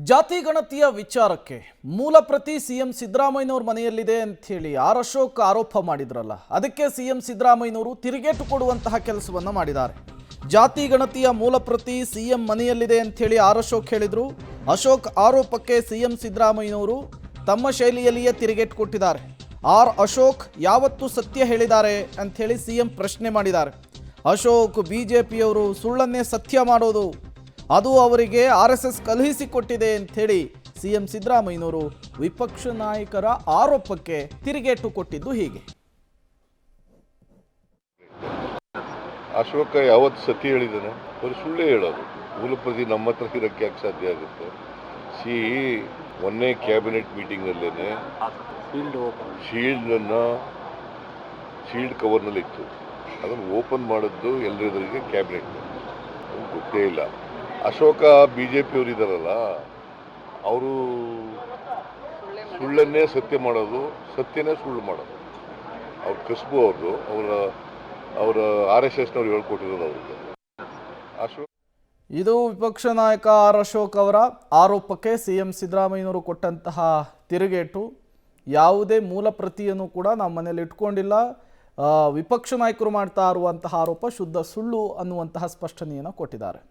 ಜಾತಿ ಗಣತಿಯ ವಿಚಾರಕ್ಕೆ ಮೂಲ ಪ್ರತಿ ಸಿಎಂ ಸಿದ್ದರಾಮಯ್ಯನವರ ಮನೆಯಲ್ಲಿದೆ ಅಂತ ಹೇಳಿ ಆರ್ ಅಶೋಕ್ ಆರೋಪ ಮಾಡಿದ್ರಲ್ಲ, ಅದಕ್ಕೆ ಸಿಎಂ ಸಿದ್ದರಾಮಯ್ಯನವರು ತಿರುಗೇಟು ಕೊಡುವಂತಹ ಕೆಲಸವನ್ನ ಮಾಡಿದ್ದಾರೆ. ಜಾತಿ ಗಣತಿಯ ಮೂಲ ಪ್ರತಿ ಸಿಎಂ ಮನೆಯಲ್ಲಿದೆ ಅಂತ ಹೇಳಿ ಆರ್ ಅಶೋಕ್ ಹೇಳಿದ್ರು. ಅಶೋಕ್ ಆರೋಪಕ್ಕೆ ಸಿಎಂ ಸಿದ್ದರಾಮಯ್ಯನವರು ತಮ್ಮ ಶೈಲಿಯಲ್ಲಿಯೇ ತಿರುಗೇಟು ಕೊಟ್ಟಿದ್ದಾರೆ. ಆರ್ ಅಶೋಕ್ ಯಾವತ್ತು ಸತ್ಯ ಹೇಳಿದ್ದಾರೆ ಅಂತ ಹೇಳಿ ಸಿಎಂ ಪ್ರಶ್ನೆ ಮಾಡಿದ್ದಾರೆ. ಅಶೋಕ್ ಬಿಜೆಪಿಯವರು ಸುಳ್ಳನ್ನೇ ಸತ್ಯ ಮಾಡೋದು, ಅದು ಅವರಿಗೆ RSS ಕಳುಹಿಸಿಕೊಟ್ಟಿದೆ ಅಂಥೇಳಿ ಸಿಎಂ ಸಿದ್ದರಾಮಯ್ಯನವರು ವಿಪಕ್ಷ ನಾಯಕರ ಆರೋಪಕ್ಕೆ ತಿರುಗೇಟು ಕೊಟ್ಟಿದ್ದು ಹೀಗೆ. ಅಶೋಕ ಯಾವತ್ತು ಸತ್ಯ ಹೇಳಿದ್ದಾನೆ? ಅವರು ಸುಳ್ಳೇ ಹೇಳೋದು. ಮೂಲಪ್ರತಿ ನಮ್ಮ ಹತ್ರ ಇರೋಕ್ಕೆ ಯಾಕೆ ಸಾಧ್ಯ ಆಗುತ್ತೆ? ಮೊನ್ನೆ ಕ್ಯಾಬಿನೆಟ್ ಮೀಟಿಂಗ್ನಲ್ಲೇ ಶೀಲ್ಡ್ ಕವರ್ನಲ್ಲಿ ಇತ್ತು, ಅದನ್ನು ಓಪನ್ ಮಾಡಿದ್ದು ಎಲ್ಲರಿಗೆ ಕ್ಯಾಬಿನೆಟ್ ಗೊತ್ತೇ ಇಲ್ಲ. ಅಶೋಕ BJP ಇದ್ದಾರಲ್ಲ, ಅವರು ಸುಳ್ಳನ್ನೇ ಸತ್ಯ ಮಾಡೋದು, ಸತ್ಯನೇ ಸುಳ್ಳು ಮಾಡೋದು ಅವ್ರ ಕಸಬು. ಅವ್ರದ್ದು ಅವರ RSSನವ್ರು ಹೇಳ್ಕೊಟ್ಟಿರೋದು ಅವ್ರಿಗೆ. ಅಶೋಕ್ ಇದು ವಿಪಕ್ಷ ನಾಯಕ ಆರ್ ಅಶೋಕ್ ಅವರ ಆರೋಪಕ್ಕೆ ಸಿಎಂ ಸಿದ್ದರಾಮಯ್ಯನವರು ಕೊಟ್ಟಂತಹ ತಿರುಗೇಟು. ಯಾವುದೇ ಮೂಲ ಪ್ರತಿಯನ್ನು ಕೂಡ ನಮ್ಮ ಮನೇಲಿ ಇಟ್ಕೊಂಡಿಲ್ಲ, ವಿಪಕ್ಷ ನಾಯಕರು ಮಾಡ್ತಾ ಇರುವಂತಹ ಆರೋಪ ಶುದ್ಧ ಸುಳ್ಳು ಅನ್ನುವಂತಹ ಸ್ಪಷ್ಟನೆಯನ್ನು ಕೊಟ್ಟಿದ್ದಾರೆ.